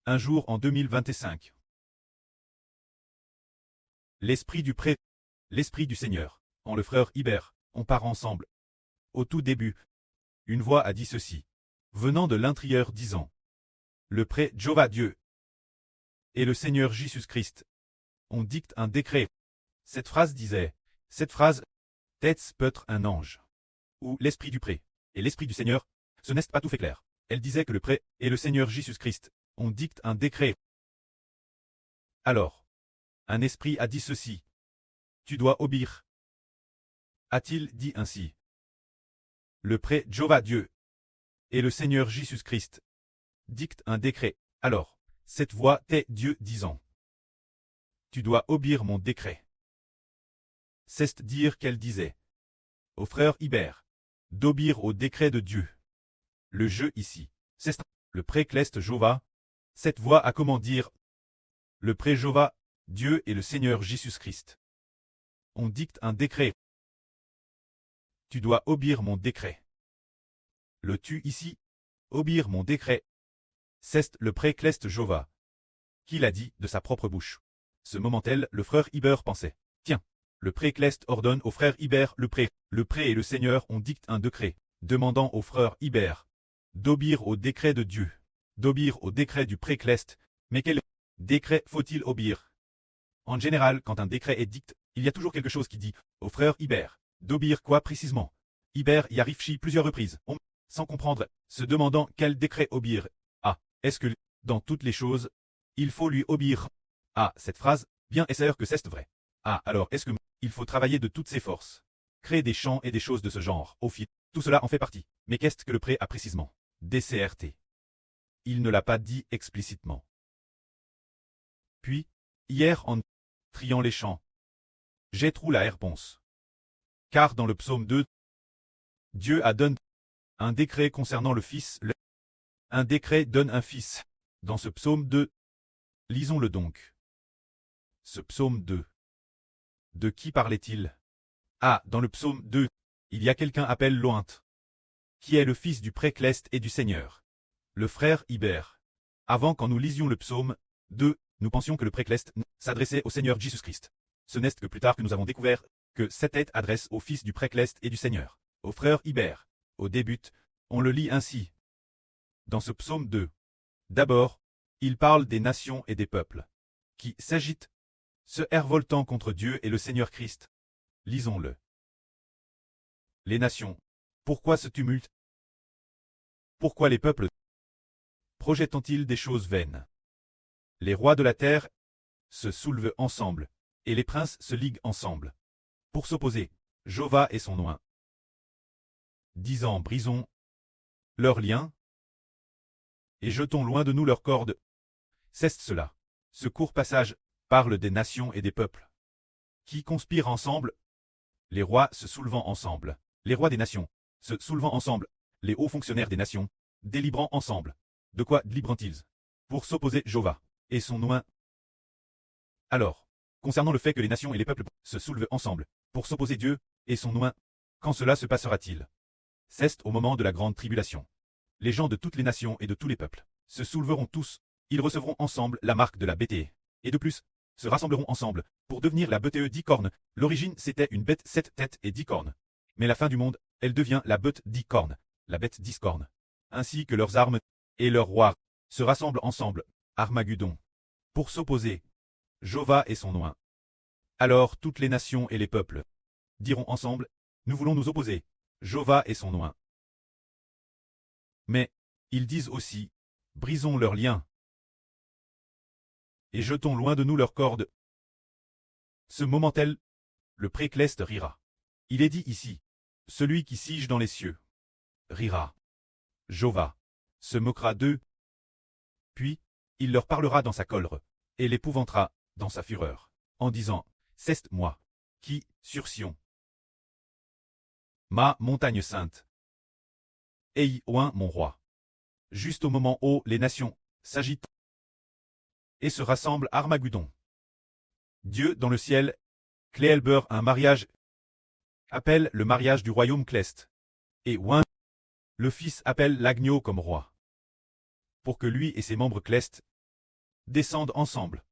Un jour en 2025. L'esprit du pré, l'esprit du Seigneur, en le frère Hibert, on part ensemble. Au tout début, une voix a dit ceci, venant de l'intérieur disant, le pré Jéhovah Dieu et le Seigneur Jésus-Christ. On dicte un décret. Cette phrase disait, cette phrase, tête peut être un ange. Ou l'esprit du pré et l'esprit du Seigneur, ce n'est pas tout fait clair. Elle disait que le pré et le Seigneur Jésus-Christ. On dicte un décret. Alors, un esprit a dit ceci. Tu dois obéir. A-t-il dit ainsi? Le pré Jéhovah Dieu et le Seigneur Jésus-Christ dicte un décret. Alors, cette voix t'est Dieu disant. Tu dois obéir mon décret. C'est dire qu'elle disait au frère Hibert d'obéir au décret de Dieu. Le jeu ici, c'est le pré-cleste Jéhovah. Cette voix a comment dire le pré Jéhovah, Dieu et le Seigneur Jésus-Christ. On dicte un décret. Tu dois obéir mon décret. Le tu ici, obéir mon décret. C'est le pré-cleste Jéhovah. Qui l'a dit de sa propre bouche. Ce moment-là, le frère Hibert pensait. Tiens, le pré-cleste ordonne au frère Hibert le pré et le Seigneur on dicte un décret, demandant au frère Hibert d'obéir au décret de Dieu, d'obéir au décret du pré-cleste. Mais quel décret faut-il obéir? En général, quand un décret est dicté, il y a toujours quelque chose qui dit au frère Hibert d'obéir quoi précisément. Hibert y arrive plusieurs reprises, sans comprendre, se demandant quel décret obéir. Ah, est-ce que, dans toutes les choses, il faut lui obéir? Ah, cette phrase, bien est-ce que c'est vrai? Ah, alors est-ce que il faut travailler de toutes ses forces? Créer des chants et des choses de ce genre, au fil, tout cela en fait partie. Mais qu'est-ce que le pré a précisément? DCRT. Il ne l'a pas dit explicitement. Puis, hier en triant les chants, j'ai trouvé la réponse. Car dans le psaume 2, Dieu a donné un décret concernant le Fils. Un décret donne un Fils. Dans ce psaume 2, lisons-le donc. Ce psaume 2. De qui parlait-il? Ah, dans le psaume 2, il y a quelqu'un appelé Lointe, qui est le fils du pré-cleste et du Seigneur. Le frère Hibert. Avant quand nous lisions le psaume 2, nous pensions que le pré-cleste s'adressait au Seigneur Jésus-Christ. Ce n'est que plus tard que nous avons découvert que cette tête adresse au fils du pré-cleste et du Seigneur, au frère Hibert. Au début, on le lit ainsi. Dans ce psaume 2, d'abord, il parle des nations et des peuples, qui s'agitent, se révoltant contre Dieu et le Seigneur Christ. Lisons-le. Les nations. Pourquoi ce tumulte? Pourquoi les peuples projettent-ils des choses vaines? Les rois de la terre se soulèvent ensemble, et les princes se liguent ensemble, pour s'opposer, Jéhovah et son oint. Disant brisons leurs liens, et jetons loin de nous leurs cordes. C'est cela. Ce court passage parle des nations et des peuples, qui conspirent ensemble, les rois se soulevant ensemble, les rois des nations, se soulevant ensemble, les hauts fonctionnaires des nations, délibérant ensemble. De quoi délibèrent-ils? Pour s'opposer Jéhovah et son oint. Alors, concernant le fait que les nations et les peuples se soulèvent ensemble, pour s'opposer Dieu et son oint, quand cela se passera-t-il? C'est au moment de la grande tribulation. Les gens de toutes les nations et de tous les peuples se souleveront tous, ils recevront ensemble la marque de la bête, et de plus, se rassembleront ensemble, pour devenir la bête 10 cornes. L'origine c'était une bête 7 têtes et 10 cornes. Mais la fin du monde, elle devient la bête 10 cornes, la bête 10 cornes. Ainsi que leurs armes, et leurs rois, se rassemblent ensemble, Armageddon, pour s'opposer, Jéhovah et son oint. Alors toutes les nations et les peuples diront ensemble, nous voulons nous opposer, Jéhovah et son oint. Mais, ils disent aussi, brisons leurs liens, et jetons loin de nous leurs cordes. Ce moment-là, le pré-cleste rira. Il est dit ici, celui qui siège dans les cieux rira. Jéhovah se moquera d'eux. Puis, il leur parlera dans sa colère, et l'épouvantera dans sa fureur, en disant, c'est moi, qui, sur Sion, ma montagne sainte, et oint mon roi. Juste au moment où les nations s'agitent et se rassemblent Armageddon. Dieu dans le ciel, Cléelber un mariage, appelle le mariage du royaume cleste, et oint, le fils appelle l'agneau comme roi, pour que lui et ses membres clestes descendent ensemble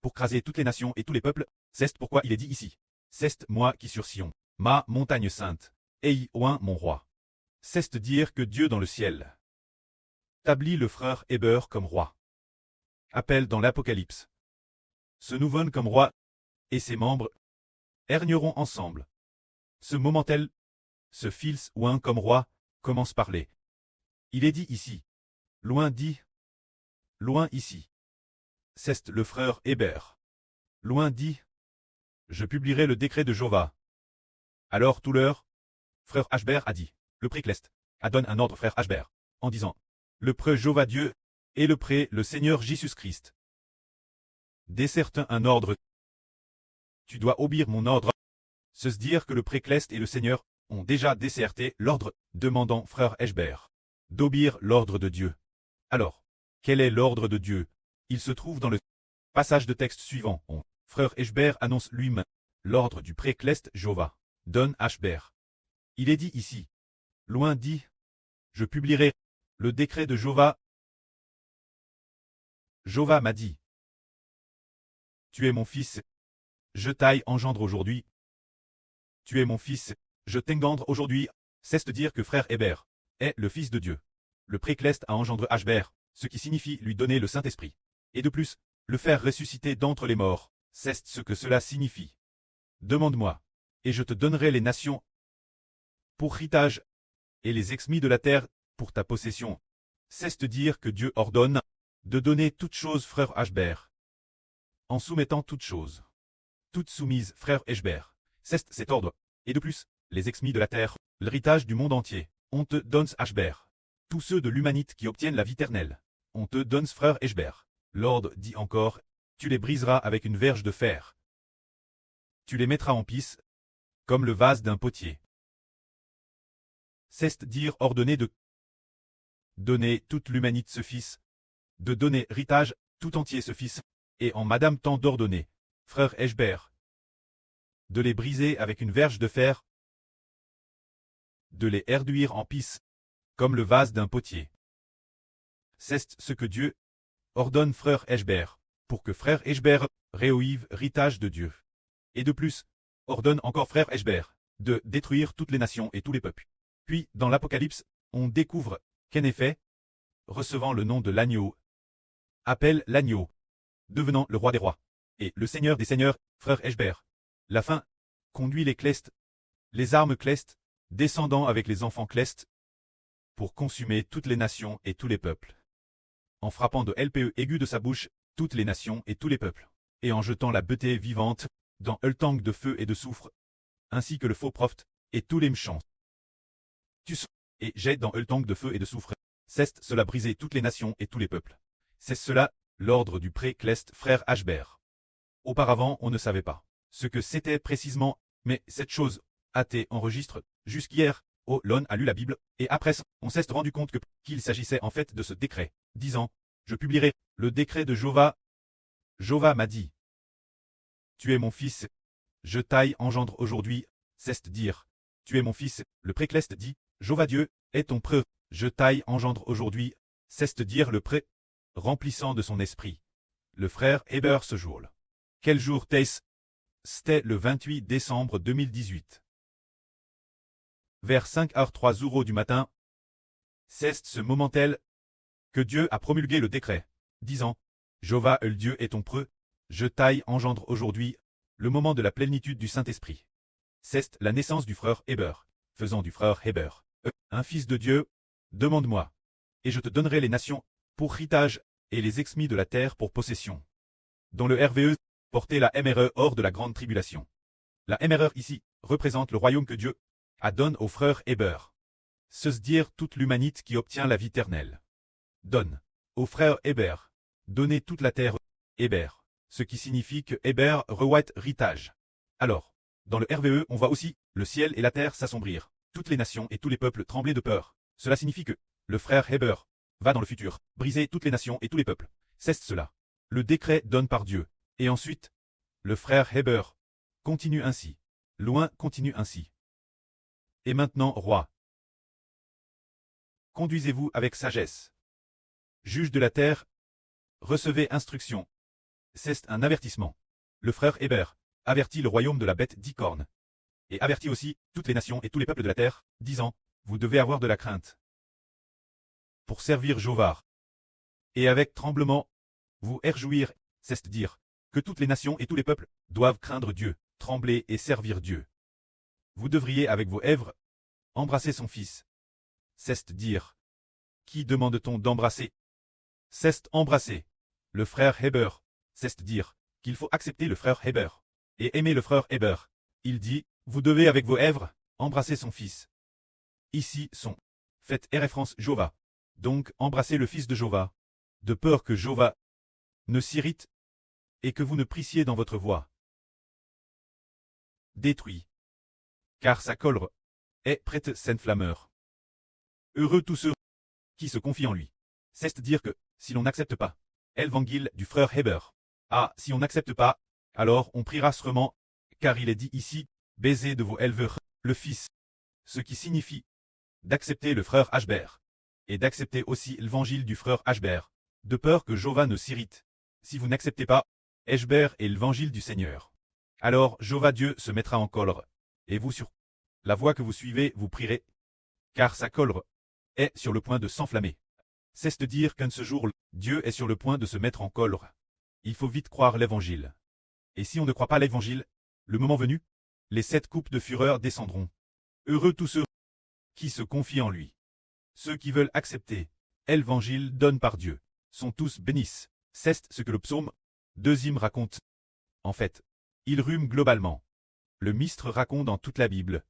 pour craser toutes les nations et tous les peuples. C'est pourquoi il est dit ici. C'est moi qui sur Sion, ma montagne sainte, ei oin mon roi. C'est dire que Dieu dans le ciel établit le frère Héber comme roi. Appelle dans l'Apocalypse. Ce nouveau comme roi, et ses membres régneront ensemble. Ce moment-tel, ce fils oin comme roi, commence parler. Il est dit ici. Loin dit. Loin ici. C'est le frère Héber. Loin dit. Je publierai le décret de Jova. Alors tout l'heure, frère Ashber a dit. Le précleste donne un ordre frère Ashber, en disant. Le pré Jova Dieu, et le pré le Seigneur Jésus-Christ. Desserte un ordre. Tu dois obéir mon ordre. Se dire que le précleste et le Seigneur ont déjà déserté l'ordre, demandant frère Ashber d'obéir l'ordre de Dieu. Alors, quel est l'ordre de Dieu? Il se trouve dans le passage de texte suivant. Frère Ashber annonce lui-même l'ordre du précleste Jova. Donne Ashber. Il est dit ici. Loin dit. Je publierai le décret de Jova. Jova m'a dit. Tu es mon fils. Je t'aille engendre aujourd'hui. Tu es mon fils. Je t'engendre aujourd'hui. C'est dire que frère Héber est le fils de Dieu. Le précleste a engendré Ashber, ce qui signifie lui donner le Saint-Esprit. Et de plus, le faire ressusciter d'entre les morts, c'est ce que cela signifie. Demande-moi, et je te donnerai les nations pour héritage, et les exmis de la terre pour ta possession. C'est dire que Dieu ordonne de donner toutes choses frère Ashber, en soumettant toutes choses. Toutes soumises frère Ashber. C'est cet ordre. Et de plus, les exmis de la terre, l'héritage du monde entier, on te donne Ashber. Tous ceux de l'humanité qui obtiennent la vie éternelle, on te donne frère Ashber. L'ordre dit encore, tu les briseras avec une verge de fer. Tu les mettras en pisse, comme le vase d'un potier. C'est dire ordonner de donner toute l'humanité ce fils, de donner héritage tout entier ce fils, et en madame temps d'ordonner, frère Ashber, de les briser avec une verge de fer, de les réduire en pisse, comme le vase d'un potier. C'est ce que Dieu ordonne frère Ashber, pour que frère Ashber réoive héritage de Dieu. Et de plus, ordonne encore frère Ashber, de détruire toutes les nations et tous les peuples. Puis, dans l'Apocalypse, on découvre qu'en effet, recevant le nom de l'agneau, appelle l'agneau, devenant le roi des rois, et le seigneur des seigneurs, frère Ashber. La fin, conduit les clestes, les armes clestes, descendant avec les enfants clestes, pour consumer toutes les nations et tous les peuples. En frappant de l'pe aigu de sa bouche, toutes les nations et tous les peuples, et en jetant la beauté vivante, dans le tank de feu et de soufre, ainsi que le faux prophète, et tous les méchants. Et jette dans le tank de feu et de soufre. C'est cela briser toutes les nations et tous les peuples. C'est cela, l'ordre du précleste frère Ashber. Auparavant on ne savait pas ce que c'était précisément, mais cette chose a été enregistrée jusqu'hier. L'on a lu la Bible, et après on s'est rendu compte qu'il s'agissait en fait de ce décret, disant, je publierai le décret de Jova. Jova m'a dit, tu es mon fils, je t'aille engendre aujourd'hui, c'est dire, tu es mon fils, le précleste dit, Jova Dieu, est ton preux, je t'aille engendre aujourd'hui, c'est dire le pré, remplissant de son esprit. Le frère Héber ce jour-là. Quel jour t'es-ce? C'était le 28 décembre 2018. Vers 5h03 du matin, c'est ce moment-tel que Dieu a promulgué le décret, disant, Jova le Dieu est ton preux, je t'aille engendre aujourd'hui, le moment de la plénitude du Saint-Esprit. C'est la naissance du frère Héber, faisant du frère Héber, un fils de Dieu, demande-moi, et je te donnerai les nations pour héritage, et les exmis de la terre pour possession. Dans le RVE, portez la MRE hors de la grande tribulation. La MRE ici représente le royaume que Dieu donne au frère Héber. Se dire toute l'humanité qui obtient la vie éternelle. Donne au frère Héber, donnez toute la terre Héber, ce qui signifie que Héber reçoit héritage. Alors, dans le RVE on voit aussi le ciel et la terre s'assombrir, toutes les nations et tous les peuples trembler de peur. Cela signifie que le frère Héber va dans le futur, briser toutes les nations et tous les peuples. C'est cela. Le décret donne par Dieu. Et ensuite, le frère Héber continue ainsi. Loin continue ainsi. Et maintenant, roi, conduisez-vous avec sagesse. Juge de la terre, recevez instruction. C'est un avertissement. Le frère Hébert avertit le royaume de la bête d'Icorne. Et avertit aussi toutes les nations et tous les peuples de la terre, disant, vous devez avoir de la crainte pour servir Jovar. Et avec tremblement, vous réjouir, c'est dire que toutes les nations et tous les peuples doivent craindre Dieu, trembler et servir Dieu. Vous devriez avec vos lèvres embrasser son fils. C'est dire. Qui demande-t-on d'embrasser? C'est embrasser le frère Hébert. C'est dire qu'il faut accepter le frère Hébert et aimer le frère Hébert. Il dit, vous devez avec vos lèvres embrasser son fils. Ici sont faites référence Jova. Donc embrassez le fils de Jova, de peur que Jova ne s'irrite et que vous ne prissiez dans votre voix. Détruit. Car sa colère est prête s'enflammeur. Heureux tous ceux qui se confient en lui. C'est dire que, si l'on n'accepte pas l'évangile du frère Hébert, si on n'accepte pas, alors on priera sûrement, car il est dit ici, baiser de vos éleveurs, le fils. Ce qui signifie d'accepter le frère Hébert, et d'accepter aussi l'évangile du frère Hébert, de peur que Jova ne s'irrite. Si vous n'acceptez pas Hébert et l'évangile du Seigneur, alors Jova Dieu se mettra en colère, et vous sur la voie que vous suivez vous prierez, car sa colère est sur le point de s'enflammer. C'est de dire qu'un ce jour, Dieu est sur le point de se mettre en colère. Il faut vite croire l'évangile. Et si on ne croit pas l'évangile, le moment venu, les 7 coupes de fureur descendront. Heureux tous ceux qui se confient en lui. Ceux qui veulent accepter l'évangile donné par Dieu sont tous bénis. C'est ce que le psaume 2 raconte. En fait, il rhume globalement. Le mistre raconte dans toute la Bible.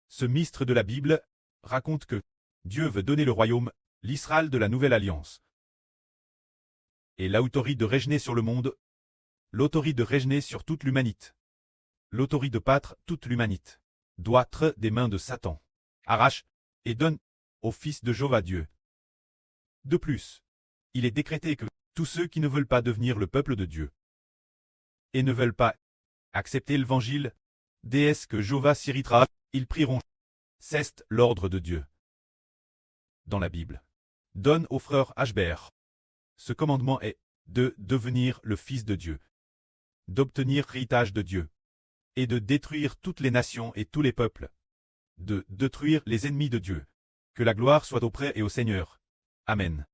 Ce mistre de la Bible raconte que Dieu veut donner le royaume, l'Israël de la Nouvelle Alliance. Et l'autorité de régner sur le monde, l'autorité de régner sur toute l'humanité, l'autorité de battre toute l'humanité, doit être des mains de Satan. Arrache et donne au fils de Jova Dieu. De plus, il est décrété que tous ceux qui ne veulent pas devenir le peuple de Dieu et ne veulent pas accepter l'évangile, déesse que Jova s'irritera, ils prieront. C'est l'ordre de Dieu. Dans la Bible, donne au frère Hébert. Ce commandement est de devenir le fils de Dieu, d'obtenir l'héritage de Dieu, et de détruire toutes les nations et tous les peuples, de détruire les ennemis de Dieu. Que la gloire soit auprès et au Seigneur. Amen.